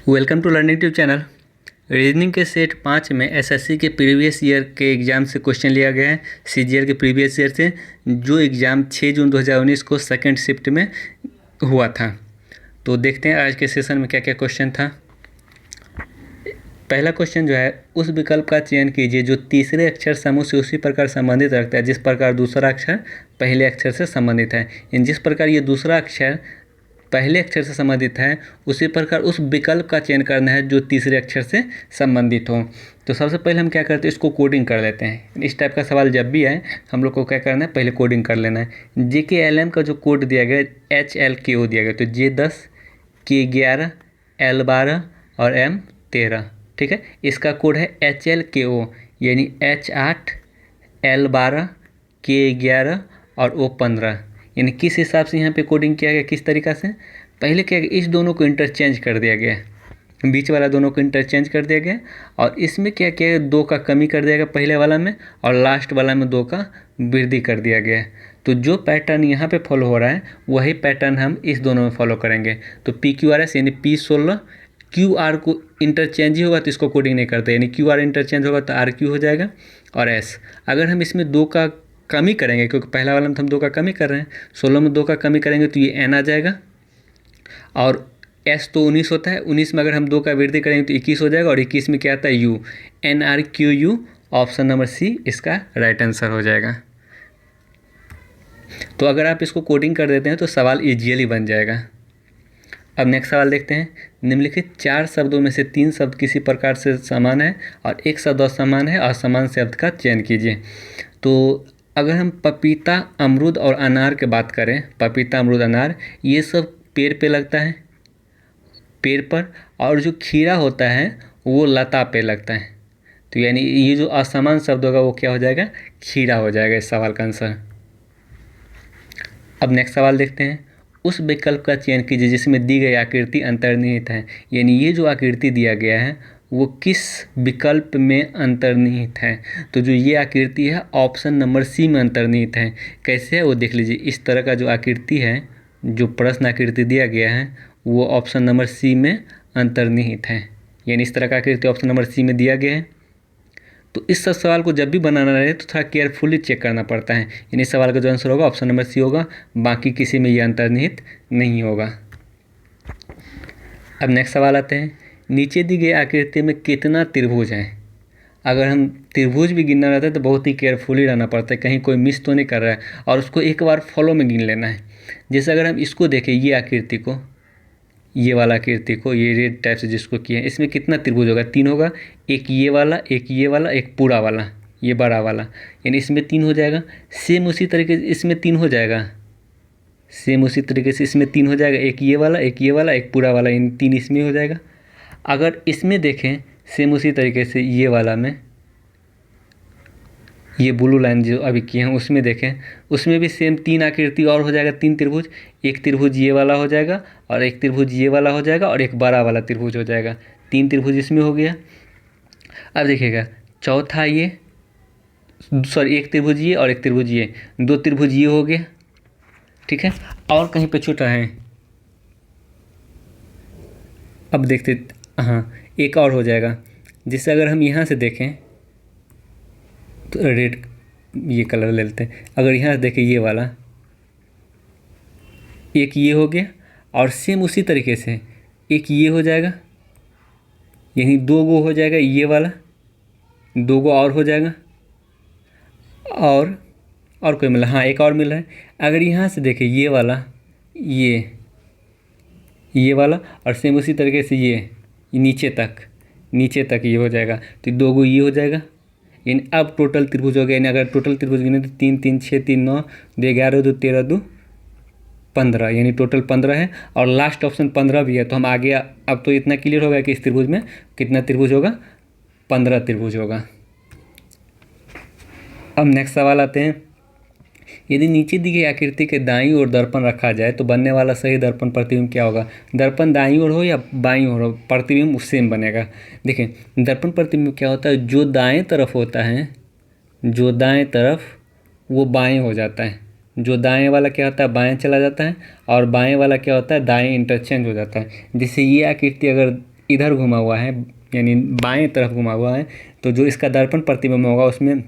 Welcome to learning tube channel. Reasoning के set 5 में SSC के प्रीवियस ईयर के एग्ज़ाम से क्वेश्चन लिया गया है। सीजीएल के प्रीवियस ईयर से जो एग्ज़ाम 6 जून 2019 को सेकंड शिफ्ट में हुआ था। तो देखते हैं आज के सेशन में क्या क्या क्वेश्चन था। पहला क्वेश्चन जो है, उस विकल्प का चयन कीजिए जो तीसरे अक्षर समूह से उसी प्रकार संबंधित रखता है जिस प्रकार दूसरा अक्षर पहले अक्षर से संबंधित है। जिस प्रकार ये दूसरा अक्षर पहले अक्षर से संबंधित है उसी प्रकार उस विकल्प का चयन करना है जो तीसरे अक्षर से संबंधित हो। तो सबसे पहले हम क्या करते हैं, इसको कोडिंग कर लेते हैं। इस टाइप का सवाल जब भी आए हम लोग को क्या करना है, पहले कोडिंग कर लेना है। JKLM का जो कोड दिया गया HLKO दिया गया, तो J10 K11 L12 और M13, ठीक है। इसका कोड है HLKO यानी H8 L12 K11 और O15। यानी किस हिसाब से यहाँ पे कोडिंग किया गया, किस तरीक़ा से, पहले क्या गया, इस दोनों को इंटरचेंज कर दिया गया, बीच वाला दोनों को इंटरचेंज कर दिया गया और इसमें क्या किया गया, 2 का कमी कर दिया गया पहले वाला में और लास्ट वाला में 2 का वृद्धि कर दिया गया। तो जो पैटर्न यहाँ पे फॉलो हो रहा है वही पैटर्न हम इस दोनों में फॉलो करेंगे। तो PQRS यानी P16 QR को इंटरचेंज ही होगा तो इसको कोडिंग नहीं करते, यानी QR इंटरचेंज होगा तो RQ हो जाएगा और S। अगर हम इसमें 2 का कमी करेंगे, क्योंकि पहला वाला में हम 2 का कमी कर रहे हैं, 16 में 2 का कमी करेंगे तो ये N आ जाएगा और S तो 19 होता है, 19 में अगर हम 2 का वृद्धि करेंगे तो 21 हो जाएगा और 21 में क्या आता है U, NRQU। Option number C इसका राइट आंसर हो जाएगा। तो अगर आप इसको कोडिंग कर देते हैं तो सवाल ईजिली बन जाएगा। अब नेक्स्ट सवाल देखते हैं। निम्नलिखित 4 शब्दों में से 3 शब्द किसी प्रकार से समान है और 1 शब्द असमान है और समान शब्द का चयन कीजिए। तो अगर हम पपीता, अमरूद और अनार की बात करें, पपीता, अमरूद, अनार, ये सब पेड़ पे लगता है, पेड़ पर, और जो खीरा होता है वो लता पे लगता है। तो यानी ये जो असमान शब्द होगा वो क्या हो जाएगा, खीरा हो जाएगा इस सवाल का आंसर। अब नेक्स्ट सवाल देखते हैं। उस विकल्प का चयन कीजिए जिसमें दी गई आकृति अंतर्निहित है। यानी ये जो आकृति दिया गया है वो किस विकल्प में अंतर्निहित है। तो जो ये आकृति है ऑप्शन नंबर C में अंतर्निहित है। कैसे है वो देख लीजिए। इस तरह का जो आकृति है, जो प्रश्न आकृति दिया गया है वो ऑप्शन नंबर C में अंतर्निहित है। यानी इस तरह का आकृति ऑप्शन नंबर C में दिया गया है। तो इस सब सवाल को जब भी बनाना रहे तो थोड़ा केयरफुली चेक करना पड़ता है। यानी इस सवाल का जो आंसर होगा ऑप्शन नंबर C होगा, बाकी किसी में ये अंतर्निहित नहीं होगा। अब नेक्स्ट सवाल आते हैं। नीचे दी गई आकृति में कितना त्रिभुज है। अगर हम त्रिभुज भी गिनना रहता है तो बहुत ही केयरफुली रहना पड़ता है, कहीं कोई मिस तो नहीं कर रहा है, और उसको एक बार फॉलो में गिन लेना है। जैसे अगर हम इसको देखें, ये आकृति को, ये वाला आकृति को, ये रेड टाइप से जिसको किए हैं, इसमें कितना त्रिभुज होगा, 3 होगा। एक ये वाला, एक ये वाला, एक पूरा वाला, ये बड़ा वाला, यानी इसमें 3 हो जाएगा। सेम उसी तरीके से इसमें 3 हो जाएगा, सेम उसी तरीके से इसमें 3 हो जाएगा। एक ये वाला, एक ये वाला, एक पूरा वाला, इन 3 इसमें हो जाएगा। अगर इसमें देखें सेम उसी तरीके से ये वाला में, ये ब्लू लाइन जो अभी किए हैं उसमें देखें, उसमें भी सेम 3 आकृति और हो जाएगा, 3 त्रिभुज। एक त्रिभुज ये वाला हो जाएगा और एक त्रिभुज ये वाला हो जाएगा और एक बड़ा वाला त्रिभुज हो जाएगा। 3 त्रिभुज इसमें हो गया। अब देखिएगा चौथा ये, सॉरी, एक त्रिभुज ये और एक त्रिभुज ये, 2 त्रिभुज ये हो गया, ठीक है। और कहीं पे छूटा है, अब देखते, हाँ, एक और हो जाएगा। जिससे अगर हम यहाँ से देखें तो रेड ये कलर ले लेते हैं। अगर यहाँ से देखें ये वाला, एक ये हो गया और सेम उसी तरीके से एक ये हो जाएगा, यही 2 गो हो जाएगा, ये वाला 2 गो और हो जाएगा। और कोई मिला, हाँ, एक और मिल रहा है। अगर यहाँ से देखें ये वाला, ये वाला और सेम उसी तरीके से ये नीचे तक ये हो जाएगा, तो 2 गो ये हो जाएगा। यानी अब टोटल त्रिभुज हो गया। यानी अगर टोटल त्रिभुज गिने तो 3 3 6 3 9 2 11 2 13 2 15, यानी टोटल 15 है और लास्ट ऑप्शन 15 भी है। तो हम आगे, अब तो इतना क्लियर हो गया कि इस त्रिभुज में कितना त्रिभुज होगा, 15 त्रिभुज होगा। अब नेक्स्ट सवाल आते हैं। यदि नीचे दी गई आकृति के दाईं ओर दर्पण रखा जाए तो बनने वाला सही दर्पण प्रतिबिंब क्या होगा। दर्पण दाईं ओर हो या बाईं ओर हो, प्रतिबिंब सेम बनेगा। देखें दर्पण प्रतिबिंब क्या होता है, जो दाएं तरफ होता है, जो दाएं तरफ, वो बाएं हो जाता है। जो दाएं वाला क्या होता है, बाएं चला जाता है, और बाएं वाला क्या होता है, दाएं इंटरचेंज हो जाता है। जैसे ये आकृति अगर इधर घुमा हुआ है, यानी बाएं तरफ घुमा हुआ है, तो जो इसका दर्पण प्रतिबिंब होगा उसमें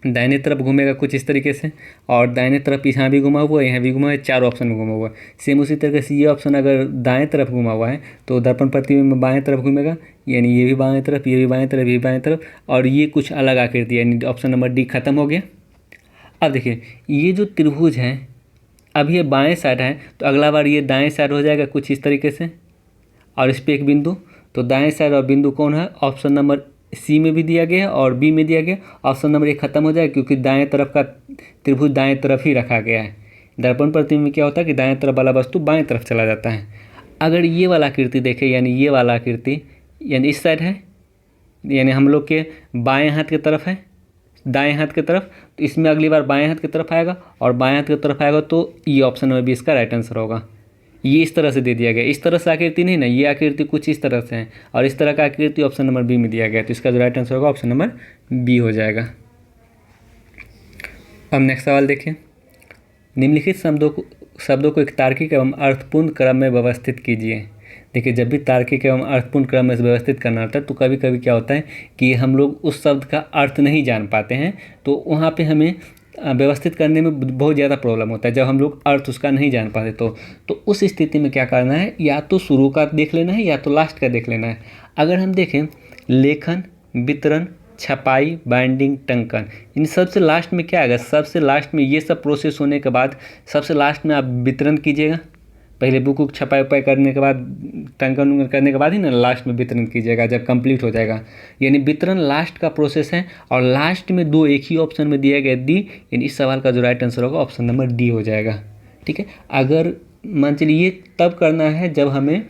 दाहिने तरफ घूमेगा कुछ इस तरीके से, और दाहिने तरफ यहाँ भी घुमा हुआ है, यहाँ भी घुमा हुआ है, चार ऑप्शन में घुमा हुआ है। सेम उसी तरीके से ये ऑप्शन अगर दाएं तरफ घुमा हुआ है तो दर्पण प्रतिबिंब बाएं तरफ घूमेगा, यानी ये भी बाएं तरफ, ये भी बाएं तरफ, ये भी बाएं तरफ, और ये कुछ अलग आकृति, यानी ऑप्शन नंबर डी खत्म हो गया। अब देखिए ये जो त्रिभुज है, अब ये बाएं साइड है तो अगला बार ये दाएं साइड हो जाएगा कुछ इस तरीके से, और इस पर एक बिंदु, तो दाएं साइड और बिंदु कौन है, ऑप्शन नंबर सी में भी दिया गया है और बी में दिया गया। ऑप्शन नंबर ए खत्म हो जाएगा क्योंकि दाएं तरफ का त्रिभुज दाएं तरफ ही रखा गया है। दर्पण प्रतिबिंब में क्या होता है कि दाएं तरफ वाला वस्तु बाएं तरफ चला जाता है। अगर ये वाला आकृति देखें, यानी ये वाला आकृति यानी इस साइड है, यानी हम लोग के बाएं हाथ की तरफ है, दाएं हाथ की तरफ, तो इसमें अगली बार बाएं हाथ की तरफ आएगा, और बाएं हाथ की तरफ आएगा तो ये ऑप्शन नंबर बी इसका राइट आंसर होगा। ये इस तरह से दे दिया गया, इस तरह से आकृति नहीं ना, ये आकृति कुछ इस तरह से है, और इस तरह का आकृति ऑप्शन नंबर बी में दिया गया, तो इसका जो राइट आंसर होगा ऑप्शन नंबर बी हो जाएगा। अब नेक्स्ट सवाल देखिए, निम्नलिखित शब्दों को एक तार्किक एवं अर्थपूर्ण क्रम में व्यवस्थित कीजिए। देखिए जब भी तार्किक एवं अर्थपूर्ण क्रम में व्यवस्थित करना होता है तो कभी कभी क्या होता है कि हम लोग उस शब्द का अर्थ नहीं जान पाते हैं, तो वहाँ पे हमें व्यवस्थित करने में बहुत ज़्यादा प्रॉब्लम होता है जब हम लोग अर्थ उसका नहीं जान पाते। तो उस स्थिति में क्या करना है, या तो शुरू का देख लेना है या तो लास्ट का देख लेना है। अगर हम देखें लेखन, वितरण, छपाई, बाइंडिंग, टंकन, इन सबसे लास्ट में क्या आएगा, सबसे लास्ट में ये सब प्रोसेस होने के बाद सबसे लास्ट में आप वितरण कीजिएगा। पहले बुक छपाई उपाई करने के बाद, टंकन करने के बाद ही ना लास्ट में वितरण कीजिएगा जब कंप्लीट हो जाएगा, यानी वितरण लास्ट का प्रोसेस है। और लास्ट में दो एक ही ऑप्शन में दिया गया डी, यानी इस सवाल का जो राइट आंसर होगा ऑप्शन नंबर डी हो जाएगा। ठीक है, अगर मान चलिए ये तब करना है जब हमें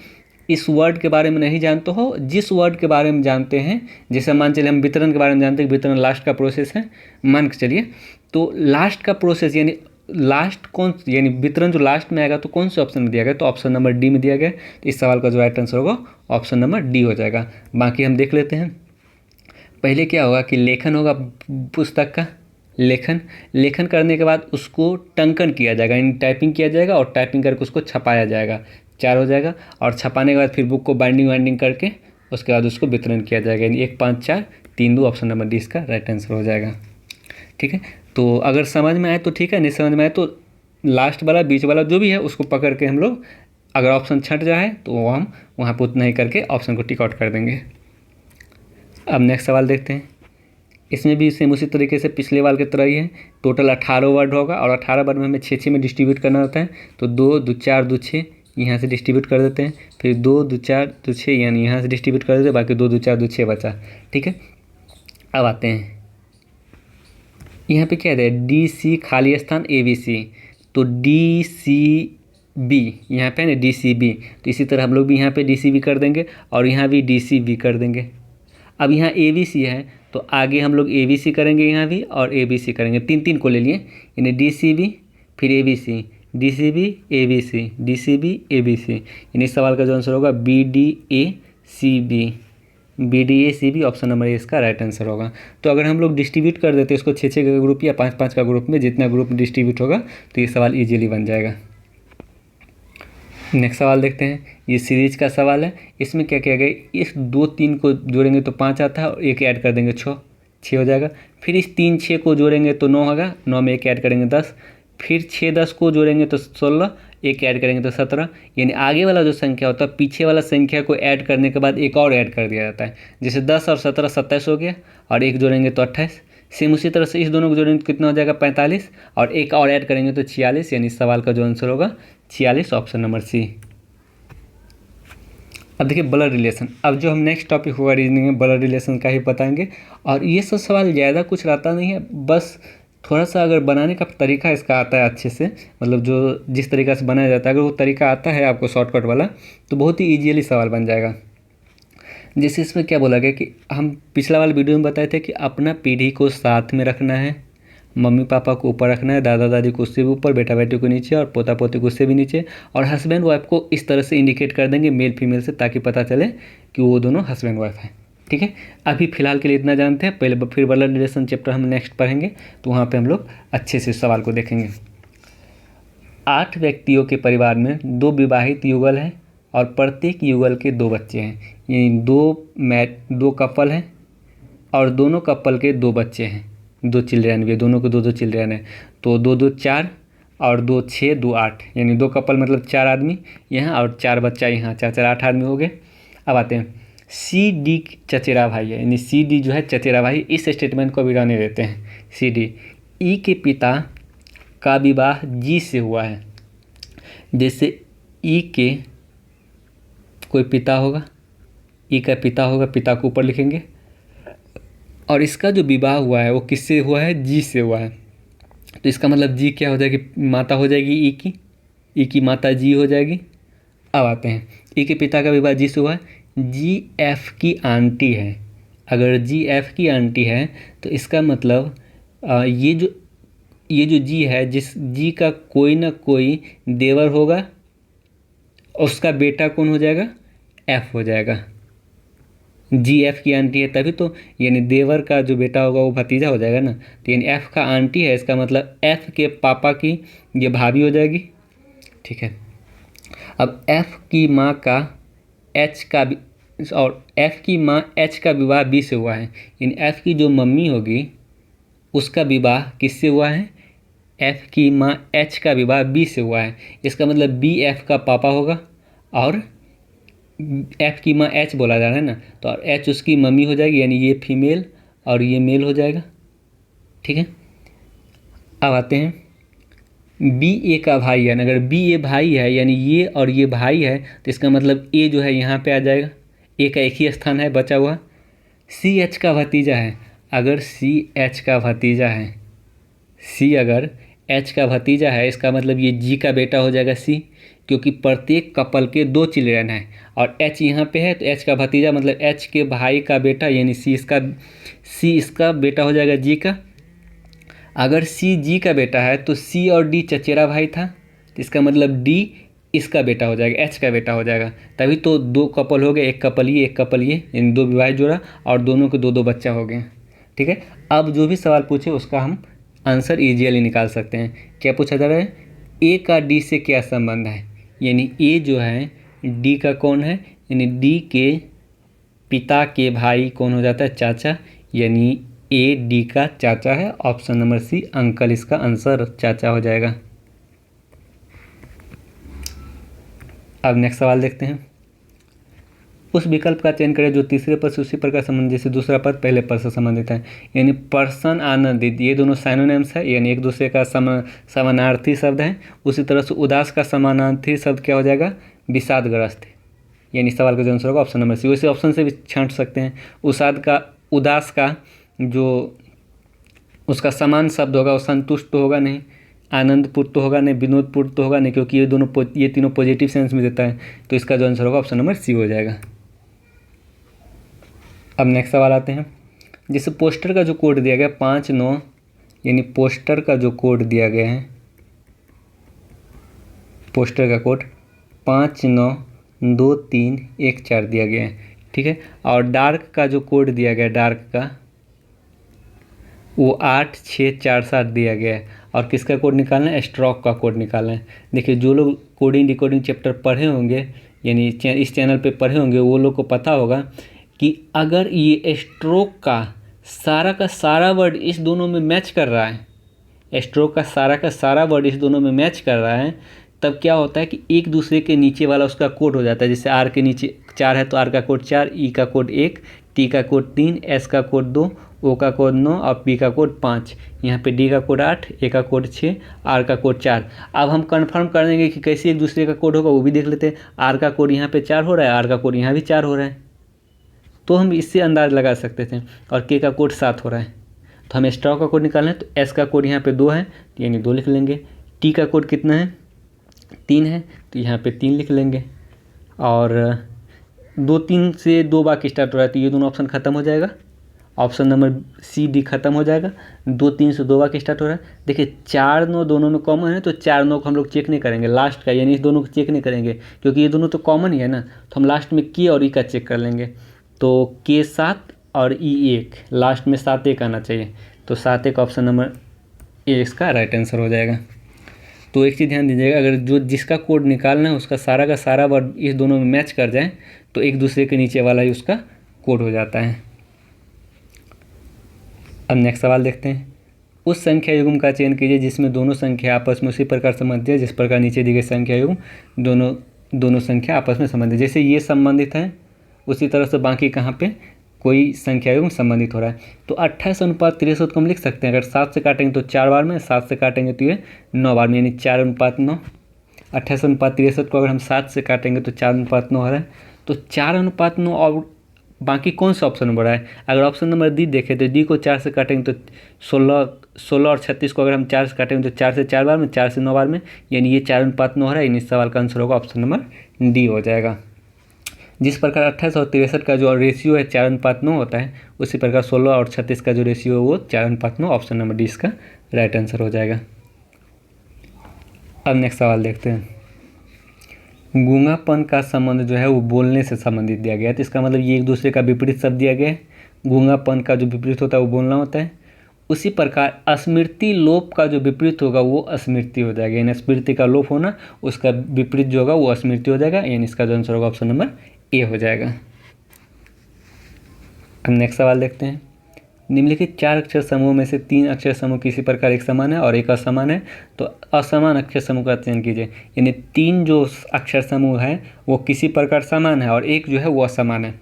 इस वर्ड के बारे में नहीं जानते हो, जिस वर्ड के बारे में जानते हैं, जैसे मान चलिए हम वितरण के बारे में जानते हैं, वितरण लास्ट का प्रोसेस है, मान के चलिए, तो लास्ट का प्रोसेस यानी लास्ट कौन, यानी वितरण जो लास्ट में आएगा तो कौन से ऑप्शन में दिया गया, तो ऑप्शन नंबर डी में दिया गया, तो इस सवाल का जो राइट आंसर होगा ऑप्शन नंबर डी हो जाएगा। बाकी हम देख लेते हैं, पहले क्या होगा कि लेखन होगा, पुस्तक का लेखन करने के बाद उसको टंकन किया जाएगा, यानी टाइपिंग किया जाएगा, और टाइपिंग करके उसको छपाया जाएगा, 4 हो जाएगा, और छपाने के बाद फिर बुक को बाइंडिंग करके उसके बाद उसको वितरण किया जाएगा, यानी 1 5 4 3 2 ऑप्शन नंबर डी इसका राइट आंसर हो जाएगा। ठीक है, तो अगर समझ में आए तो ठीक है, नहीं समझ में आए तो लास्ट वाला बीच वाला जो भी है उसको पकड़ के हम लोग, अगर ऑप्शन छट जाए तो हम वहाँ पर उतना ही करके ऑप्शन को टिक आउट कर देंगे। अब नेक्स्ट सवाल देखते हैं, इसमें भी सेम उसी तरीके से पिछले वाले की तरह ही है। टोटल 18 वर्ड होगा, और 18 वर्ड में हमें 6 में डिस्ट्रीब्यूट करना होता है, तो 2 2 4 2 6 यहाँ से डिस्ट्रीब्यूट कर देते हैं, फिर 2 2 4 2 6 यानी यहाँ से डिस्ट्रीब्यूट कर देते हैं, बाकी 2 2 4 2 6 बचा। ठीक है, अब आते हैं यहाँ पे क्या है, डी सी खाली स्थान ए बी सी, तो डी सी बी यहाँ पे है ना, डी सी बी, तो इसी तरह हम लोग भी यहाँ पे डी सी बी कर देंगे और यहाँ भी डी सी बी कर देंगे। अब यहाँ ए बी सी है तो आगे हम लोग ए बी सी करेंगे, यहाँ भी और ए बी सी करेंगे, 3 को ले लिए, यानी डी सी बी फिर A B C, D C B A B C, D C B A B C, यानी इस सवाल का जो आंसर होगा B D A C B, B D A C B option number A इसका right answer होगा। तो अगर हम लोग डिस्ट्रीब्यूट कर देते इसको 6 का ग्रुप या 5 का ग्रुप में, जितना ग्रुप डिस्ट्रीब्यूट होगा तो ये सवाल ईजिली बन जाएगा। नेक्स्ट सवाल देखते हैं, ये सीरीज का सवाल है। इसमें क्या किया गया, इस 2 3 को जोड़ेंगे तो 5 आता है, और 1 ऐड कर देंगे 6 हो जाएगा। फिर इस 3 6 को जोड़ेंगे तो 9 होगा, 9 में 1 ऐड करेंगे 10, फिर 6 10 को जोड़ेंगे तो 16, 1 ऐड करेंगे तो 17, यानी आगे वाला जो संख्या होता है पीछे वाला संख्या को ऐड करने के बाद एक और ऐड कर दिया जाता है। जैसे 10 और 17 27 हो गया, और 1 जोड़ेंगे तो 28। सेम उसी तरह से इस दोनों को जोड़ेंगे तो कितना हो जाएगा 45, और 1 और ऐड करेंगे तो 46, यानी इस सवाल का जो आंसर होगा 46 ऑप्शन नंबर सी। अब देखिए ब्लड रिलेशन, अब जो हम नेक्स्ट टॉपिक होगा रीजनिंग में ब्लड रिलेशन का ही बताएंगे, और ये सब सवाल ज़्यादा कुछ रहता नहीं है, बस थोड़ा सा अगर बनाने का तरीका इसका आता है अच्छे से, मतलब जो जिस तरीक़ा से बनाया जाता है अगर वो तरीका आता है आपको शॉर्टकट वाला, तो बहुत ही ईजीली सवाल बन जाएगा। जैसे इसमें क्या बोला गया कि हम पिछला वाला वीडियो में बताए थे कि अपना पीढ़ी को साथ में रखना है, मम्मी पापा को ऊपर रखना है, दादा दादी को उससे भी ऊपर, बेटा बेटी को नीचे, और पोता पोती को उससे भी नीचे, और हस्बैंड वाइफ को इस तरह से इंडिकेट कर देंगे मेल फीमेल से, ताकि पता चले कि वो दोनों हस्बैंड वाइफ हैं। ठीक है, अभी फ़िलहाल के लिए इतना जानते हैं, पहले फिर ब्लड रिलेशन चैप्टर हम नेक्स्ट पढ़ेंगे, तो वहाँ पे हम लोग अच्छे से सवाल को देखेंगे। 8 व्यक्तियों के परिवार में 2 विवाहित युगल हैं, और प्रत्येक युगल के 2 बच्चे हैं, यानी दो कपल हैं और दोनों कपल के 2 बच्चे हैं, 2 चिल्ड्रन भी, दोनों के 2 चिल्ड्रन हैं। तो 2 2 4 और 2 6 2 8, यानी 2 कपल मतलब 4 आदमी यहाँ और 4 बच्चा यहाँ, 4 4 8 आदमी हो गए। अब आते हैं सी डी चचेरा भाई है, यानी सी डी जो है चचेरा भाई, इस स्टेटमेंट को भी रहने देते हैं। सी डी, ई के पिता का विवाह जी से हुआ है। जैसे ई के कोई पिता होगा, ई का पिता होगा, पिता को ऊपर लिखेंगे, और इसका जो विवाह हुआ है वो किससे हुआ है, जी से हुआ है। तो इसका मतलब जी क्या हो जाएगी, माता हो जाएगी ई की माता जी हो जाएगी। अब आते हैं ई के पिता का विवाह जी से हुआ है, जी एफ की आंटी है। अगर जी एफ की आंटी है तो इसका मतलब ये जो जी है, जिस जी का कोई ना कोई देवर होगा, उसका बेटा कौन हो जाएगा, एफ हो जाएगा। जी एफ की आंटी है तभी तो, यानी देवर का जो बेटा होगा वो भतीजा हो जाएगा ना। तो यानी एफ का आंटी है, इसका मतलब एफ के पापा की ये भाभी हो जाएगी। ठीक है। अब एफ की माँ का एच का और एफ की माँ एच का विवाह बी से हुआ है, यानी एफ की जो मम्मी होगी उसका विवाह किससे हुआ है, एफ की माँ एच का विवाह बी से हुआ है। इसका मतलब बी एफ का पापा होगा और एफ की माँ एच बोला जा रहा है ना, तो और एच उसकी मम्मी हो जाएगी, यानी ये फीमेल और ये मेल हो जाएगा। ठीक है। अब आते हैं बी ए का भाई है, अगर बी ए भाई है यानी ये और ये भाई है, तो इसका मतलब ए जो है यहाँ पे आ जाएगा, ए का एक ही स्थान है बचा हुआ। सी एच का भतीजा है, अगर सी एच का भतीजा है, सी अगर एच का भतीजा है, इसका मतलब ये जी का बेटा हो जाएगा सी, क्योंकि प्रत्येक कपल के 2 चिल्ड्रन हैं और एच यहाँ पे है, तो एच का भतीजा मतलब एच के भाई का बेटा, यानी सी इसका बेटा हो जाएगा जी का। अगर सी जी का बेटा है तो सी और डी चचेरा भाई था, तो इसका मतलब डी इसका बेटा हो जाएगा, एच का बेटा हो जाएगा। तभी तो 2 कपल हो गए, एक कपल ये एक कपल ये, इन 2 विवाहित जोड़ा और दोनों के 2 2 बच्चा हो गए। ठीक है। अब जो भी सवाल पूछे उसका हम आंसर ईजिली निकाल सकते हैं। क्या पूछा जा रहा है, ए का डी से क्या संबंध है, यानी ए जो है डी का कौन है, यानी डी के पिता के भाई कौन हो जाता है, चाचा, यानी ए डी का चाचा है। ऑप्शन नंबर सी अंकल इसका आंसर चाचा हो जाएगा। अब नेक्स्ट सवाल देखते हैं। उस विकल्प का चयन करें जो तीसरे पद से उसी प्रकार संबंधित जैसे दूसरा पद पहले पद से संबंधित है, यानी प्रसन्न आनंदित, ये दोनों साइनोनिम्स है, यानी एक दूसरे का समानार्थी शब्द है। उसी तरह से उदास का समानार्थी शब्द क्या हो जाएगा, विषादग्रस्त, यानी सवाल का जो आंसर होगा ऑप्शन नंबर सी। वैसे ऑप्शन से भी छांट सकते हैं। उदास का जो उसका समान शब्द होगा वो संतुष्ट तो होगा नहीं, आनंदपूर्ण तो होगा नहीं, विनोदपूर्ण तो होगा नहीं, क्योंकि ये तीनों पॉजिटिव सेंस में देता है। तो इसका जो आंसर होगा ऑप्शन नंबर सी हो जाएगा। अब नेक्स्ट सवाल आते हैं। जैसे पोस्टर का जो कोड दिया गया 5-9, यानी पोस्टर का जो कोड दिया गया है, पोस्टर का कोड 5-9-2-3-1-4 दिया गया है। ठीक है। और डार्क का जो कोड दिया गया, डार्क का वो 8-6-4-7 दिया गया है। और किसका कोड निकालना है, स्ट्रोक का कोड निकालना है। देखिए जो लोग कोडिंग डिकोडिंग चैप्टर पढ़े होंगे, यानी इस चैनल पे पढ़े होंगे, वो लोग को पता होगा कि अगर ये स्ट्रोक का सारा वर्ड इस दोनों में मैच कर रहा है, स्ट्रोक का सारा वर्ड इस दोनों में मैच कर रहा है, तब क्या होता है कि एक दूसरे के नीचे वाला उसका कोड हो जाता है। जैसे आर के नीचे 4 है तो आर का कोड 4, ई का कोड 1, टी का कोड 3, एस का कोड 2, ओ का कोड 9 और पी का कोड 5। यहाँ पे डी का कोड 8, ए का कोड 6, आर का कोड 4। अब हम कंफर्म कर देंगे कि कैसे एक दूसरे का कोड होगा वो भी देख लेते हैं। आर का कोड यहाँ पे 4 हो रहा है, आर का कोड यहाँ भी 4 हो रहा है, तो हम इससे अंदाज़ लगा सकते थे। और के का कोड 7 हो रहा है, तो हमें स्ट्रोक का कोड निकालना है। तो एस का कोड यहाँ पे 2 है, यानी 2 लिख लेंगे। टी का कोड कितना है, 3 है, तो यहाँ पे 3 लिख लेंगे। और 2-3 से 2 बार स्टार्ट हो रहा है, तो ये दोनों ऑप्शन खत्म हो जाएगा, ऑप्शन नंबर सी डी खत्म हो जाएगा। 2-3 से 2 बार स्टार्ट हो रहा है। देखिए 4-9 दोनों में कॉमन है, तो 4-9 को हम लोग चेक नहीं करेंगे लास्ट का, यानी इस दोनों को चेक नहीं करेंगे क्योंकि ये दोनों तो कॉमन ही है ना। तो हम लास्ट में के और ई का चेक कर लेंगे। तो के 7 और ई 1, लास्ट में 7-1 आना चाहिए, तो 7-1 ऑप्शन नंबर ए इसका राइट आंसर हो जाएगा। तो एक चीज़ ध्यान दीजिएगा, अगर जो जिसका कोड निकालना है उसका सारा का सारा वर्ड इस दोनों में मैच कर जाए तो एक दूसरे के नीचे वाला ही उसका कोड हो जाता है। अब नेक्स्ट सवाल देखते हैं। उस संख्या युग्म का चयन कीजिए जिसमें दोनों संख्या आपस में उसी प्रकार संबंधित है जिस प्रकार नीचे दी गई संख्या युग्म दोनों संख्या आपस में संबंधित, जैसे ये संबंधित है उसी तरह से बाकी कहाँ पे कोई संख्या युग्म संबंधित हो रहा है। तो 28:63 को हम लिख सकते हैं, अगर 7 से काटेंगे तो 4 बार में, 7 से काटेंगे तो ये 9 बार में, यानी 4:9। 28:63 को अगर हम 7 से काटेंगे तो 4:9 हो रहा है। तो 4:9 और बाकी कौन सा ऑप्शन नंबर है? अगर ऑप्शन नंबर डी देखें तो डी को 4 से काटेंगे तो 16 और 36 को अगर हम 4 से काटेंगे तो 4 से 4 बार में, 4 से 9 बार में, यानी ये 4:9 हो रहा है। यानी इस सवाल का आंसर होगा ऑप्शन नंबर डी हो जाएगा। जिस प्रकार 28 और 63 का जो रेशियो है 4:9 होता है, उसी प्रकार 16 और 36 का जो रेशियो है वो 4:9, ऑप्शन नंबर डी इसका राइट आंसर हो जाएगा। अब नेक्स्ट सवाल देखते हैं। गूंगापन का संबंध जो है वो बोलने से संबंधित दिया गया है, तो इसका मतलब ये एक दूसरे का विपरीत शब्द दिया गया है। गूंगापन का जो विपरीत होता है वो बोलना होता है। उसी प्रकार स्मृति लोप का जो विपरीत होगा वो अस्मृति हो जाएगा, यानी स्मृति का लोप होना उसका विपरीत जो होगा वो अस्मृति हो जाएगा, यानी इसका जो आंसर होगा ऑप्शन नंबर ए हो जाएगा। अब नेक्स्ट सवाल देखते हैं। निम्नलिखित 4 अक्षर समूह में से 3 अक्षर समूह किसी प्रकार एक समान है और एक असमान है, तो असमान अक्षर समूह का चयन कीजिए। यानी 3 जो अक्षर समूह है वो किसी प्रकार समान है और एक जो है वो असमान है।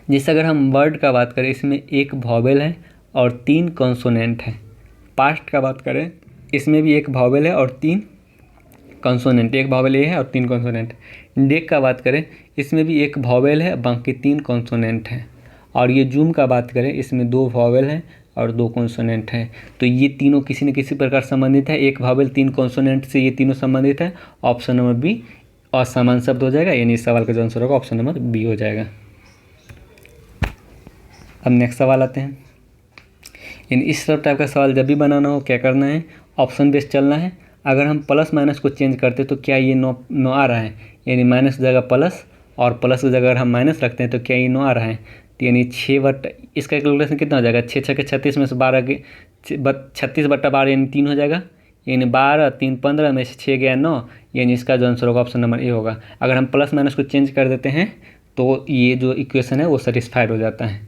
जैसे अगर हम वर्ड का बात करें, इसमें एक वॉवेल है और 3 कॉन्सोनेंट है। पास्ट का बात करें, इसमें भी एक वॉवेल है और 3 कॉन्सोनेंट, एक वॉवेल ए है और 3 कॉन्सोनेंट। डेक का बात करें, इसमें भी एक वॉवेल है बाकी 3 कॉन्सोनेंट हैं। और ये जूम का बात करें, इसमें 2 वॉवेल हैं और 2 कॉन्सोनेंट हैं। तो ये तीनों किसी न किसी प्रकार संबंधित है, एक वॉवेल 3 कॉन्सोनेंट से ये तीनों संबंधित है। ऑप्शन नंबर बी असमान शब्द हो जाएगा, यानी इस सवाल का जो आंसर होगा ऑप्शन नंबर बी हो जाएगा। अब नेक्स्ट सवाल आते हैं। यानी इस सब टाइप का सवाल जब भी बनाना हो क्या करना है, ऑप्शन बेस्ड चलना है। अगर हम प्लस माइनस को चेंज करते तो क्या ये 9 आ रहा है, यानी माइनस की जगह प्लस और प्लस की जगह अगर हम माइनस रखते हैं तो क्या ये 9 आ रहा है। तो यानी 6 इसका कैलकुलेशन कितना हो जाएगा, 6 6 के 36 में से 12 के 36/12 यानी 3 हो जाएगा, यानी 12 3 15 में से 6 गया 9, यानी इसका जो आंसर होगा ऑप्शन नंबर ए होगा। अगर हम प्लस माइनस को चेंज कर देते हैं तो ये जो इक्वेशन है वो सेटिस्फाइड हो जाता है,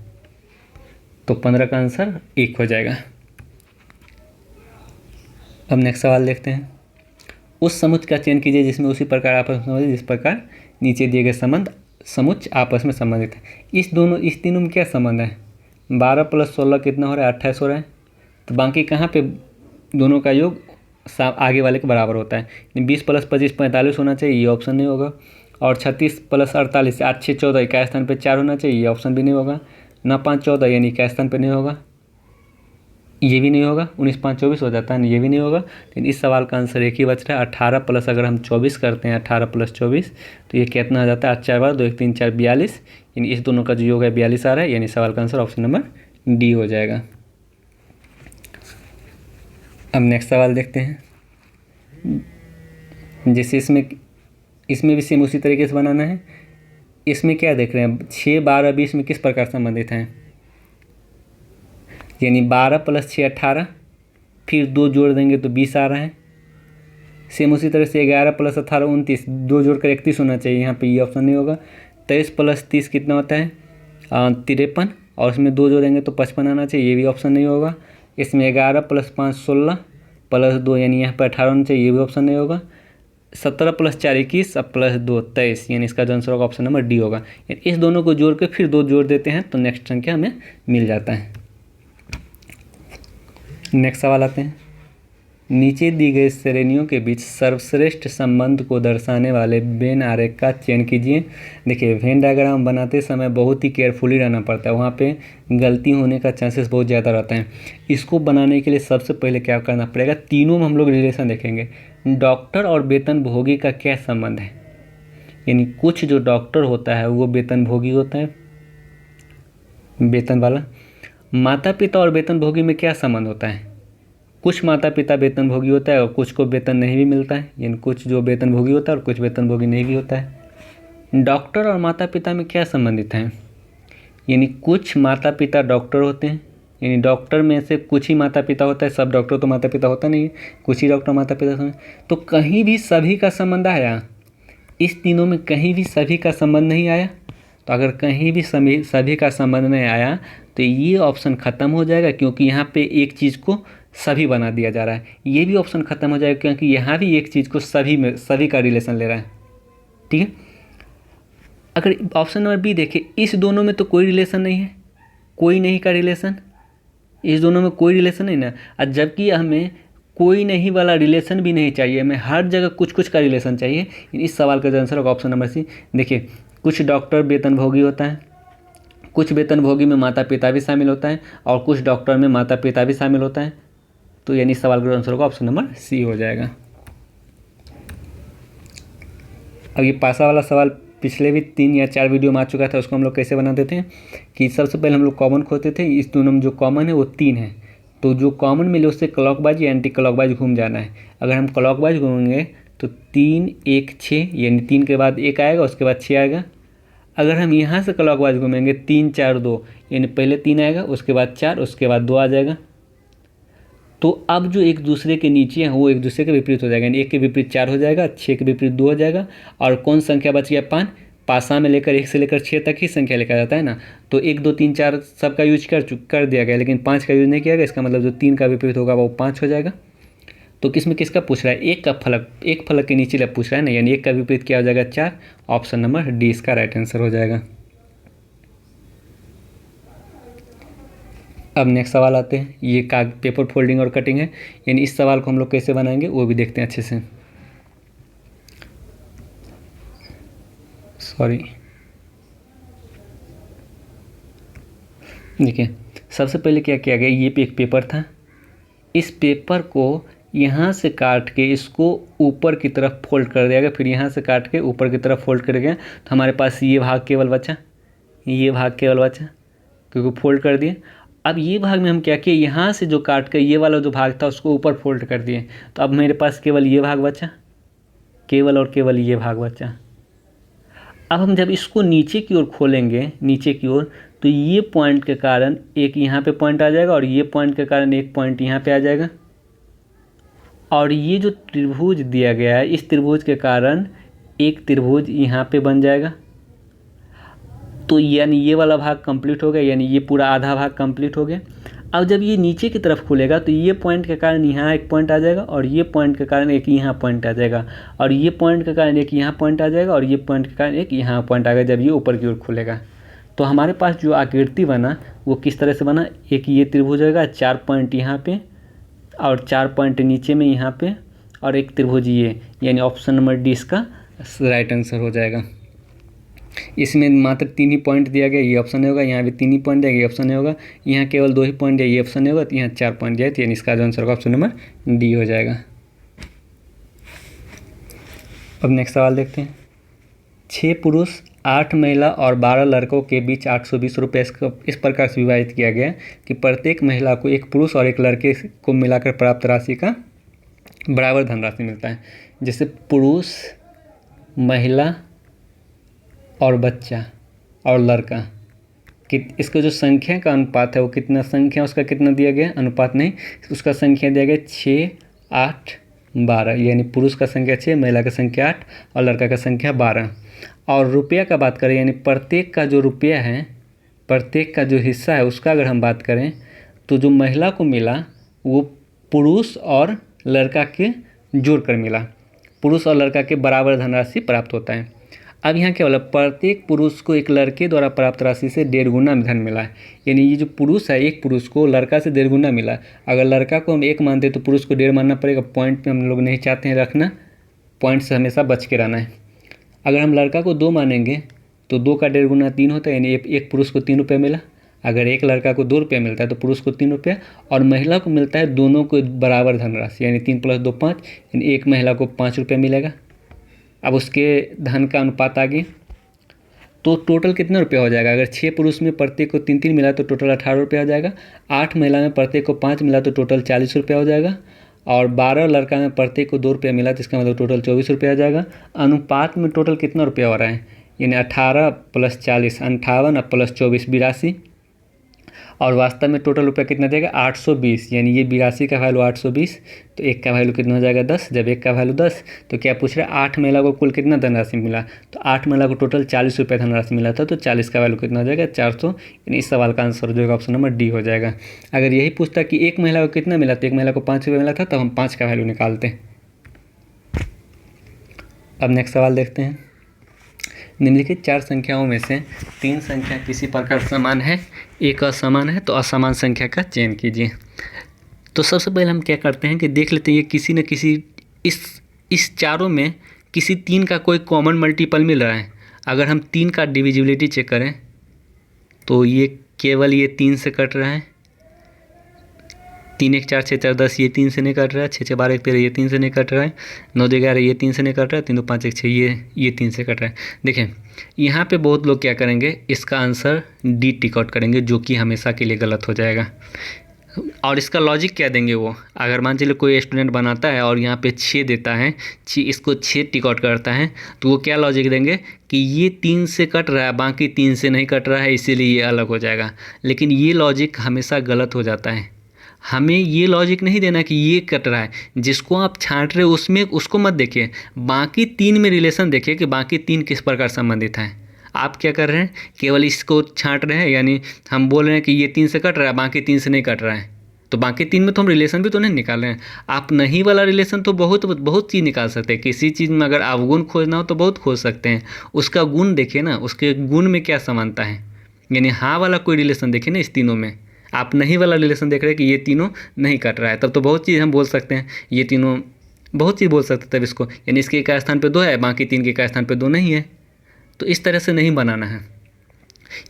तो 15 का आंसर 1 हो जाएगा। अब नेक्स्ट सवाल देखते हैं। उस समुच्चय का चयन कीजिए जिसमें उसी प्रकार आपस में संबंधित जिस प्रकार नीचे दिए गए संबंध समुच्चय आपस में संबंधित है। इस तीनों में क्या संबंध है, 12 + 16 कितना हो रहा है, 28 हो रहा है। तो बाकी कहाँ पे दोनों का योग आगे वाले के बराबर होता है। 20 + 25 45 होना चाहिए, ये ऑप्शन नहीं होगा। और 36 + 48 8 6 14 इक्कीस स्थान पे 4 होना चाहिए, ये ऑप्शन भी नहीं होगा। 9 5 14 यानी इक्कीस स्थान पे नहीं होगा, ये भी नहीं होगा। 19 5 24 हो जाता है, ये भी नहीं होगा। लेकिन इस सवाल का आंसर एक ही बच रहा है, 18 प्लस अगर हम 24 करते हैं, 18 + 24 तो ये कितना आ जाता है, 8 4 12 2 1 3 4 42, यानी इस दोनों का जो योग है 42 आ रहा है, यानी सवाल का आंसर ऑप्शन नंबर डी हो जाएगा। अब नेक्स्ट सवाल देखते हैं। जैसे इसमें भी सेम उसी तरीके से बनाना है। इसमें क्या देख रहे हैं, 6 12 20 में किस प्रकार संबंधित हैं, यानी 12 + 6 18, फिर 2 जोड़ देंगे तो 20 आ रहा है। सेम उसी तरह से 11 + 18 29, 2 जोड़कर 31 होना चाहिए, यहाँ पे ये ऑप्शन नहीं होगा। 23 + 30 कितना होता है, 53, और उसमें 2 जोड़ेंगे तो 55 आना चाहिए, ये भी ऑप्शन नहीं होगा। इसमें 11 + 5 16 + 2 यानी यहाँ पर 18 होना चाहिए, ये भी ऑप्शन नहीं होगा। 17 + 4 21 और +2 23, यानी इसका जो आंसर होगा ऑप्शन नंबर डी होगा। इस दोनों को जोड़ के फिर 2 जोड़ देते हैं तो नेक्स्ट संख्या हमें मिल जाता है। नेक्स्ट सवाल आते हैं। नीचे दी गई श्रेणियों के बीच सर्वश्रेष्ठ संबंध को दर्शाने वाले वेन आरेख का चयन कीजिए। देखिए, वेन डायग्राम बनाते समय बहुत ही केयरफुली रहना पड़ता है, वहाँ पे गलती होने का चांसेस बहुत ज़्यादा रहता है। इसको बनाने के लिए सबसे पहले क्या करना पड़ेगा, तीनों में हम लोग रिलेशन देखेंगे। डॉक्टर और वेतनभोगी का क्या संबंध है, यानी कुछ जो डॉक्टर होता है वो वेतनभोगी होता है, वेतन वाला। माता पिता और वेतनभोगी में क्या संबंध होता है, कुछ माता पिता वेतनभोगी होता है और कुछ को वेतन नहीं भी मिलता है, यानी कुछ जो वेतनभोगी होता है और कुछ वेतनभोगी नहीं भी होता है। डॉक्टर और माता पिता में क्या संबंधित हैं, यानी कुछ माता पिता डॉक्टर होते हैं, यानी डॉक्टर में से कुछ ही माता पिता होता है, सब डॉक्टर तो माता पिता होता नहीं है, कुछ ही डॉक्टर माता पिता हैं। तो कहीं भी सभी का संबंध आया, इस तीनों में कहीं भी सभी का संबंध नहीं आया। तो अगर कहीं भी सभी का संबंध नहीं आया तो ये ऑप्शन ख़त्म हो जाएगा, क्योंकि यहाँ पे एक चीज़ को सभी बना दिया जा रहा है। ये भी ऑप्शन ख़त्म हो जाएगा क्योंकि यहाँ भी एक चीज़ को सभी में सभी का रिलेशन ले रहा है। ठीक है, अगर ऑप्शन नंबर बी देखें, इस दोनों में तो कोई रिलेशन नहीं है, कोई नहीं का रिलेशन, इस दोनों में कोई रिलेशन नहीं ना। और जबकि हमें कोई नहीं वाला रिलेशन भी नहीं चाहिए, हमें हर जगह कुछ कुछ का रिलेशन चाहिए। इस सवाल का जो आंसर होगा ऑप्शन नंबर सी। देखिए, कुछ डॉक्टर वेतनभोगी होता है, कुछ वेतनभोगी में माता पिता भी शामिल होता है, और कुछ डॉक्टर में माता पिता भी शामिल होता है। तो यानी सवाल का आंसर होगा ऑप्शन नंबर सी हो जाएगा। अब ये पासा वाला सवाल पिछले भी 3 या 4 वीडियो में आ चुका था, उसको हम लोग कैसे बना देते हैं कि सबसे पहले हम लोग कॉमन खोजते थे। इस दोनों में जो कॉमन है वो 3 है, तो जो कॉमन मिले उससे क्लॉकवाइज या एंटी क्लॉकवाइज घूम जाना है। अगर हम क्लॉकवाइज घूमेंगे तो 3 1 6, यानी 3 के बाद 1 आएगा, उसके बाद 6 आएगा। अगर हम यहाँ से क्लॉकवाइज घूमेंगे 3 4 2, यानी पहले 3 आएगा, उसके बाद 4, उसके बाद 2 आ जाएगा। तो अब जो एक दूसरे के नीचे हैं वो एक दूसरे के विपरीत हो जाएगा, यानी 1 के विपरीत 4 हो जाएगा, 6 के विपरीत 2 हो जाएगा। और कौन संख्या बच गया? 5। पासा में लेकर 1 से लेकर 6 तक ही संख्या लिखा जाता है ना, तो 1 2 3 4 सबका यूज कर दिया गया, लेकिन 5 का यूज नहीं किया गया। इसका मतलब जो 3 का विपरीत होगा वो 5 हो जाएगा। तो किसमें किसका पूछ रहा है? एक फलक के नीचे पूछ रहा है ना, यानी 1 का विपरीत क्या हो जाएगा? 4। ऑप्शन नंबर डी इसका राइट आंसर हो जाएगा। अब नेक्स्ट सवाल आते हैं, ये पेपर फोल्डिंग और कटिंग है, यानी इस सवाल को हम लोग कैसे बनाएंगे वो भी देखते हैं अच्छे से। सॉरी, देखिए सबसे पहले क्या किया गया, ये एक पेपर था, इस पेपर को यहाँ से काट के इसको ऊपर की तरफ फोल्ड कर दिया गया, फिर यहाँ से काट के ऊपर की तरफ फोल्ड कर गया। तो हमारे पास ये भाग केवल बचा, ये भाग केवल बचा क्योंकि फोल्ड कर दिए। अब ये भाग में हम क्या किए, यहाँ से जो काट कर ये वाला जो भाग था उसको ऊपर फोल्ड कर दिए, तो अब मेरे पास केवल ये भाग बचा, केवल और केवल ये भाग बचा। अब हम जब इसको नीचे की ओर खोलेंगे, नीचे की ओर, तो ये पॉइंट के कारण एक यहाँ पे पॉइंट आ जाएगा, और ये पॉइंट के कारण एक पॉइंट यहाँ पे आ जाएगा, और ये जो त्रिभुज दिया गया है इस त्रिभुज के कारण एक त्रिभुज यहाँ पे बन जाएगा। तो यानी ये वाला भाग कंप्लीट हो गया, यानी ये पूरा आधा भाग कंप्लीट हो गया। अब जब ये नीचे की तरफ खुलेगा तो ये पॉइंट के कारण यहाँ एक पॉइंट आ जाएगा, और ये पॉइंट के कारण एक यहाँ पॉइंट आ जाएगा, और ये पॉइंट के कारण एक यहाँ पॉइंट आ जाएगा, और ये पॉइंट के कारण एक यहाँ पॉइंट आ गया जब ये ऊपर की ओर खुलेगा। तो हमारे पास जो आकृति बना वो किस तरह से बना, एक ये त्रिभुज होगा, 4 पॉइंट यहाँ पे और 4 पॉइंट नीचे में यहाँ पे, और एक त्रिभुज ये, यानी ऑप्शन नंबर डी इसका राइट आंसर हो जाएगा। इसमें मात्र 3 ही पॉइंट दिया गया, ये ऑप्शन नहीं होगा, यहाँ भी 3 ही पॉइंट दिया गया, ये ऑप्शन नहीं होगा, यहाँ केवल 2 ही पॉइंट दिया, ये ऑप्शन नहीं होगा, तो यहाँ 4 पॉइंट दिया, तो यानी इसका जो आंसर होगा ऑप्शन नंबर डी हो जाएगा। अब नेक्स्ट सवाल देखते हैं, 6 पुरुष 8 महिला और 12 लड़कों के बीच 820 रुपये इस प्रकार से विभाजित किया गया कि प्रत्येक महिला को एक पुरुष और एक लड़के को मिलाकर प्राप्त राशि का बराबर धनराशि मिलता है। जैसे पुरुष, महिला और बच्चा और लड़का कि इसका जो संख्या का अनुपात है वो कितना, संख्या उसका कितना दिया गया, अनुपात नहीं, उसका संख्या दिया गया 6 8 12, यानी पुरुष का संख्या 6, महिला का संख्या 8 और लड़का का संख्या 12। और रुपया का बात करें, यानी प्रत्येक का जो रुपया है, प्रत्येक का जो हिस्सा है उसका अगर हम बात करें तो जो महिला को मिला वो पुरुष और लड़का के जोड़ कर मिला, पुरुष और लड़का के बराबर धनराशि प्राप्त होता है। अब यहाँ क्या बोला, प्रत्येक पुरुष को एक लड़के द्वारा प्राप्त राशि से 1.5 गुना धन मिला है, यानी ये जो पुरुष है एक पुरुष को लड़का से 1.5 गुना मिला। अगर लड़का को हम 1 मानते तो पुरुष को 1.5 मानना पड़ेगा, पॉइंट पे हम लोग नहीं चाहते हैं रखना, पॉइंट से हमेशा बच के रहना है। अगर हम लड़का को 2 मानेंगे तो 2 का 1.5 गुना 3 होता है, यानी एक पुरुष को 3 रुपये मिला। अगर एक लड़का को 2 रुपया मिलता है तो पुरुष को 3 रुपया, और महिला को मिलता है दोनों को बराबर धनराशि, यानी 3 + 2 5, यानी एक महिला को 5 रुपया मिलेगा। अब उसके धन का अनुपात आ गया, तो टोटल कितना रुपया हो जाएगा, अगर 6 पुरुष में प्रत्येक को 3 3 मिला तो टोटल 18 रुपया हो जाएगा, 8 महिला में प्रत्येक को 5 मिला तो टोटल 40 रुपया हो जाएगा, और 12 लड़का में प्रत्येक को 2 रुपया मिला तो इसका मतलब टोटल 24 रुपया हो जाएगा। अनुपात में टोटल कितना रुपया हो रहा है, यानी 18 + 40 58 और + 24 82, और वास्तव में टोटल रुपया कितना देगा 820, यानी ये 82 का वैल्यू 820, तो 1 का वैल्यू कितना हो जाएगा 10। जब 1 का वैल्यू 10 तो क्या पूछ रहा है 8 महिला को कुल कितना धनराशि मिला, तो 8 महिला को टोटल 40 रुपये धनराशि मिला था, तो 40 का वैल्यू कितना हो जाएगा 400, यानी इस सवाल का आंसर जो है ऑप्शन नंबर डी हो जाएगा। अगर यही पूछता कि एक महिला को कितना मिला, तो एक महिला को 5 रुपये मिला था, तब हम 5 का वैल्यू निकालते हैं। अब नेक्स्ट सवाल देखते हैं। निम्नलिखित 4 संख्याओं में से 3 संख्या किसी प्रकार समान है, एक असमान है, तो असमान संख्या का चयन कीजिए। तो सबसे पहले हम क्या करते हैं कि देख लेते हैं ये किसी न किसी इस चारों में किसी 3 का कोई कॉमन मल्टीपल मिल रहा है। अगर हम 3 का डिविजिबिलिटी चेक करें तो ये केवल ये 3 से कट रहा है, 3 1 4 6 4 10 ये 3 से नहीं कट रहा है, 6 6 12 1 13 ये 3 से नहीं कट रहा है, 9 2 11 ये 3 से नहीं कट रहा है, 3 2 5 1 6 ये 3 से कट रहा है। देखें यहाँ पे बहुत लोग क्या करेंगे, इसका आंसर डी टिक आउट करेंगे, जो कि हमेशा के लिए गलत हो जाएगा। और इसका लॉजिक क्या देंगे वो, अगर मान चलिए कोई स्टूडेंट बनाता है और यहाँ पे 6 देता है, इसको 6 टिक आउट करता है, तो वो क्या लॉजिक देंगे कि ये 3 से कट रहा है, बाकी 3 से नहीं कट रहा है, इसीलिए ये अलग हो जाएगा। लेकिन ये लॉजिक हमेशा गलत हो जाता है। हमें ये लॉजिक नहीं देना कि ये कट रहा है, जिसको आप छांट रहे हो उसमें उसको मत देखिए, बाकी 3 में रिलेशन देखिए कि बाकी 3 किस प्रकार संबंधित हैं। आप क्या कर रहे हैं, केवल इसको छांट रहे हैं, यानी हम बोल रहे हैं कि ये 3 से कट रहा है, बाकी 3 से नहीं कट रहा है, तो बाकी 3 में तो हम रिलेशन भी तो नहीं निकाल रहे हैं। आप नहीं वाला रिलेशन तो बहुत चीज़ निकाल सकते हैं। किसी चीज़ में अगर अवगुण खोजना हो तो बहुत खोज सकते हैं, उसका गुण देखिए ना, उसके गुण में क्या समानता है, यानी हाँ वाला कोई रिलेशन देखिए ना। इस तीनों में आप नहीं वाला रिलेशन देख रहे हैं कि ये तीनों नहीं कट रहा है, तब तो बहुत चीज़ हम बोल सकते हैं, ये तीनों बहुत चीज़ बोल सकते हैं तब इसको, यानी इसके एक स्थान पे 2 है, बाकी 3 के एक स्थान पे 2 नहीं है। तो इस तरह से नहीं बनाना है,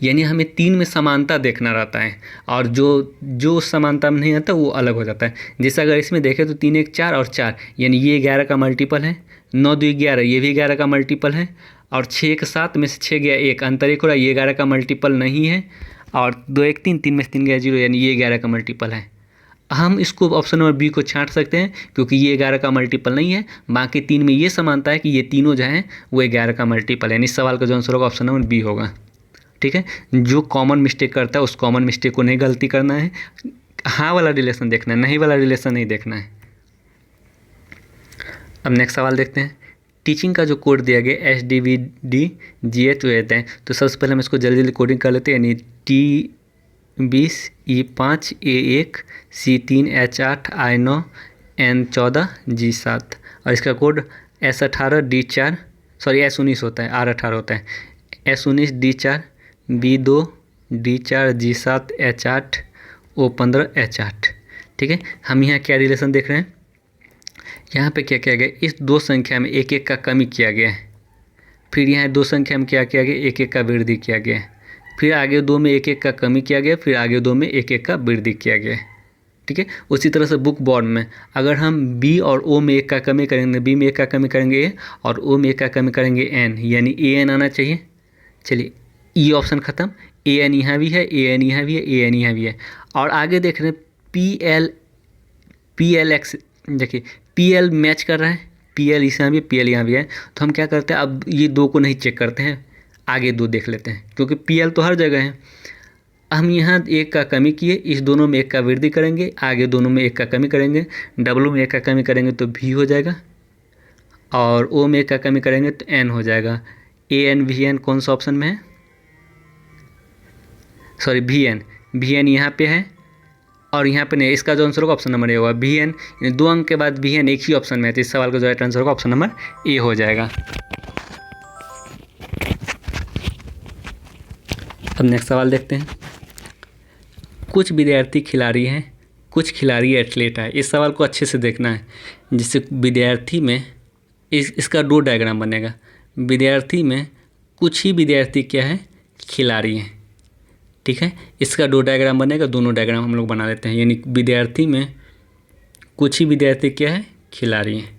यानी हमें 3 में समानता देखना रहता है, और जो समानता में नहीं आता वो अलग हो जाता है। जैसे अगर इसमें देखें तो 3 1 4 और 4, यानी ये 11 का मल्टीपल है, 9 2 11 ये भी 11 का मल्टीपल है, और 6 1 7 में से 6 गया 1 अंतर 1 हो रहा है, ये 11 का मल्टीपल नहीं है, और 2 1 3 3 में से 3 गया 0, यानी ये 11 का मल्टीपल है। हम इसको ऑप्शन नंबर बी को छांट सकते हैं, क्योंकि ये 11 का मल्टीपल नहीं है, बाकी 3 में ये समानता है कि ये तीनों जो हैं वो 11 का मल्टीपल है, यानी इस सवाल का जो आंसर होगा ऑप्शन नंबर बी होगा। ठीक है, जो कॉमन मिस्टेक करता है उस कॉमन मिस्टेक को नहीं गलती करना है, हाँ वाला रिलेशन देखना है, नहीं वाला रिलेशन नहीं देखना है। अब नेक्स्ट सवाल देखते हैं। टीचिंग का जो कोड दिया गया SDVD-GH है, तो सबसे पहले हम इसको जल्दी जल्दी कोडिंग कर लेते हैं, यानी T20 E5 A1 C3 H8 I9 N14 G7, और इसका कोड S18 D4 S19 होता है, R18 होता है, S19 D4 B2 D4 G7 H8 O15 H8। ठीक है, हम यहाँ क्या रिलेशन देख रहे हैं, यहाँ पे क्या किया गया, इस 2 संख्या में 1 1 का कमी किया गया है, फिर यहाँ 2 संख्या में क्या किया गया, 1 1 का वृद्धि किया गया है, फिर आगे 2 में 1 1 का कमी किया गया, फिर आगे 2 में 1 1 का वृद्धि किया गया। ठीक है, उसी तरह से बुक बॉर्ड में अगर हम B और O में 1 का कमी करेंगे, B में 1 का कमी करेंगे A, और O में 1 का कमी करेंगे N, यानी AN आना चाहिए। चलिए ये ऑप्शन ख़त्म, AN यहाँ भी है, AN यहाँ भी है, AN यहाँ भी है, और आगे देख रहे हैं PLX, देखिए PL मैच कर रहा है, PL यहाँ भी है, PL यहाँ भी है, तो हम क्या करते हैं, अब ये 2 को नहीं चेक करते हैं, आगे 2 देख लेते हैं, क्योंकि PL तो हर जगह है। हम यहाँ 1 का कमी किए, इस दोनों में 1 का वृद्धि करेंगे, आगे दोनों में 1 का कमी करेंगे, W में 1 का कमी करेंगे तो V हो जाएगा, और O में 1 का कमी करेंगे तो N हो जाएगा। AN VN कौन सा ऑप्शन में है, सॉरी VN यहाँ पे है, और यहाँ पे नहीं, इसका जो आंसर होगा ऑप्शन नंबर ए होगा VN, 2 अंक के बाद VN एक ही ऑप्शन में है, तो इस सवाल का जो राइट आंसर होगा ऑप्शन नंबर ए हो जाएगा। अब नेक्स्ट सवाल देखते हैं। कुछ विद्यार्थी खिलाड़ी हैं, कुछ खिलाड़ी एथलीट है। इस सवाल को अच्छे से देखना है, जिससे विद्यार्थी में इसका 2 डायग्राम बनेगा। विद्यार्थी में कुछ ही विद्यार्थी क्या है, खिलाड़ी हैं। ठीक है, इसका 2 डायग्राम बनेगा, दोनों डायग्राम हम लोग बना लेते हैं, यानी विद्यार्थी में कुछ ही विद्यार्थी क्या है, खिलाड़ी हैं।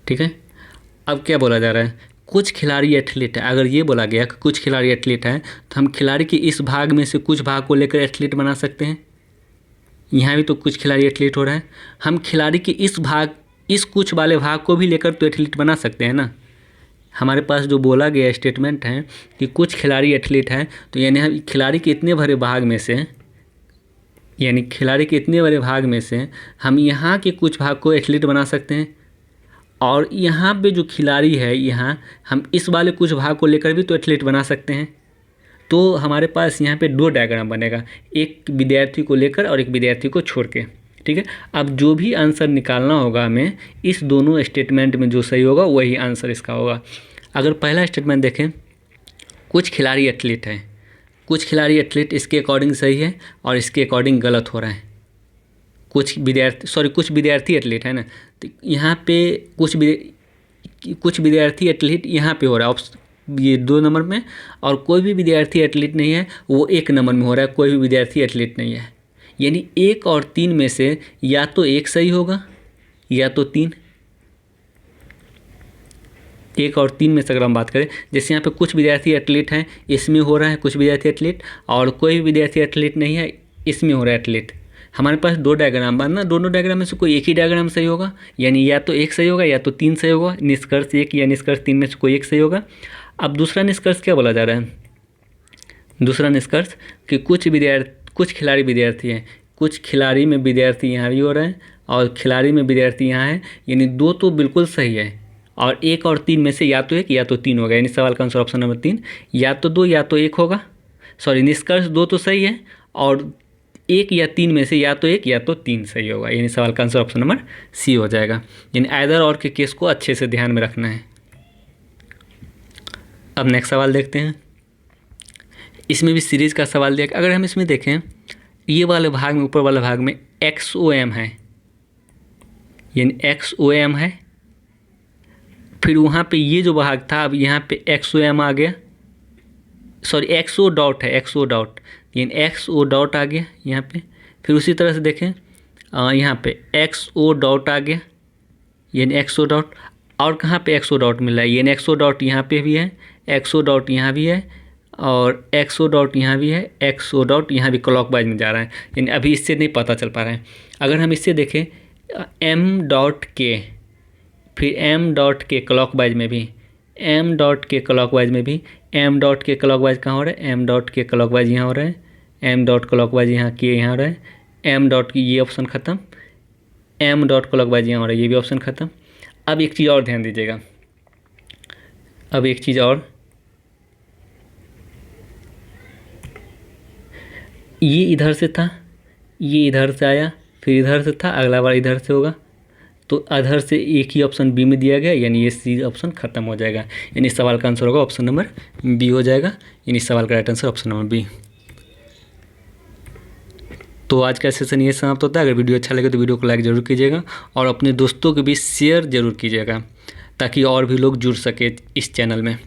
ठीक है, अब क्या बोला जा रहा है, कुछ खिलाड़ी एथलीट है। अगर ये बोला गया कि कुछ खिलाड़ी एथलीट है, तो हम खिलाड़ी के इस भाग में से कुछ भाग को लेकर एथलीट बना सकते हैं। यहाँ भी तो कुछ खिलाड़ी एथलीट हो रहा है, हम खिलाड़ी के इस कुछ वाले भाग को भी लेकर तो एथलीट बना सकते हैं ना। हमारे पास जो बोला गया स्टेटमेंट है कि कुछ खिलाड़ी एथलीट हैं, तो यानी हम खिलाड़ी के इतने भरे भाग में से यानी खिलाड़ी के इतने बड़े भाग में से हम यहाँ के कुछ भाग को एथलीट बना सकते हैं, और यहाँ पे जो खिलाड़ी है यहाँ हम इस वाले कुछ भाग को लेकर भी तो एथलीट बना सकते हैं। तो हमारे पास यहाँ पे 2 डायग्राम बनेगा, एक विद्यार्थी को लेकर और एक विद्यार्थी को छोड़ के। ठीक है, अब जो भी आंसर निकालना होगा हमें, इस दोनों स्टेटमेंट में जो सही होगा वही आंसर इसका होगा। अगर पहला स्टेटमेंट देखें, कुछ खिलाड़ी एथलीट हैं, कुछ खिलाड़ी एथलीट इसके अकॉर्डिंग सही है और इसके अकॉर्डिंग गलत हो रहा है। कुछ विद्यार्थी एथलीट है ना, तो यहाँ पे कुछ विद्यार्थी एथलीट यहाँ पे हो रहा है ये 2 नंबर में, और कोई भी विद्यार्थी एथलीट नहीं है वो 1 नंबर में हो रहा है, कोई भी विद्यार्थी एथलीट नहीं है। यानी 1 और 3 में से या तो 1 सही होगा या तो 3। 1 और 3 में से अगर हम बात करें, जैसे यहाँ पे कुछ विद्यार्थी एथलीट हैं इसमें हो रहा है कुछ विद्यार्थी एथलीट, और कोई भी विद्यार्थी एथलीट नहीं है इसमें हो रहा है एथलीट। हमारे पास 2 डायग्राम बनना, दोनों डायग्राम में से कोई एक ही डायग्राम सही होगा, यानी या तो 1 सही होगा या तो 3 सही होगा। निष्कर्ष 1 या निष्कर्ष 3 में से कोई एक सही होगा। अब दूसरा निष्कर्ष क्या बोला जा रहा है? दूसरा निष्कर्ष कि कुछ खिलाड़ी विद्यार्थी हैं, कुछ खिलाड़ी में विद्यार्थी यहाँ भी हो रहे हैं और खिलाड़ी में विद्यार्थी यहाँ है, यानी 2 तो बिल्कुल सही है, और 1 और 3 में से या तो 1 या तो 3 होगा। यानी सवाल का आंसर ऑप्शन नंबर 3 या तो 2 या तो 1 होगा। निष्कर्ष 2 तो सही है और 1 या 3 में से या तो 1 या तो 3 सही होगा। यानी सवाल का आंसर ऑप्शन नंबर सी हो जाएगा। यानी आइदर और के केस को अच्छे से ध्यान में रखना है। अब नेक्स्ट सवाल देखते हैं। इसमें भी सीरीज़ का सवाल दिया। अगर हम इसमें देखें, ये वाले भाग में, ऊपर वाले भाग में XOM है, यानी XOM है, फिर वहाँ पे ये जो भाग था अब यहाँ पे XOM आ गया, XO डॉट है, XO डॉट, यानी XO डॉट आ गया यहाँ पे। फिर उसी तरह से देखें यहाँ पे XO डॉट आ गया, यानी XO डॉट, और कहाँ पे XO डॉट मिल रहा है, यानी XO डॉट यहाँ पे भी है, XO डॉट यहाँ भी है, और XO डॉट यहाँ भी है, XO डॉट यहाँ भी क्लॉकवाइज में जा रहा है। यानी अभी इससे नहीं पता चल पा रहा है। अगर हम इससे देखें M डॉट के, फिर M डॉट के क्लॉकवाइज में भी, M डॉट के क्लॉकवाइज में भी, M डॉट के क्लॉकवाइज कहाँ हो रहा है, M डॉट के क्लॉकवाइज यहाँ हो रहा है, M डॉट क्लॉकवाइज यहाँ के यहाँ हो रहा है, M डॉट की ये ऑप्शन ख़त्म, M डॉट क्लॉकवाइज यहाँ हो रहा है, ये भी ऑप्शन ख़त्म। अब एक चीज़ और ध्यान दीजिएगा, अब एक चीज़ और, ये इधर से था, ये इधर से आया, फिर इधर से था, अगला बार इधर से होगा, तो अधर से एक ही ऑप्शन बी में दिया गया, यानी ये सी ऑप्शन ख़त्म हो जाएगा। यानी इस सवाल का आंसर होगा ऑप्शन नंबर बी हो जाएगा। यानी इस सवाल का right answer option number B. तो आज का सेशन ये समाप्त होता है। अगर वीडियो अच्छा लगे तो वीडियो को लाइक ज़रूर कीजिएगा और अपने दोस्तों के बीच शेयर ज़रूर कीजिएगा, ताकि और भी लोग जुड़ सके इस चैनल में।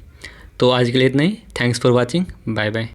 तो आज के लिए इतना ही। Thanks for watching. Bye bye.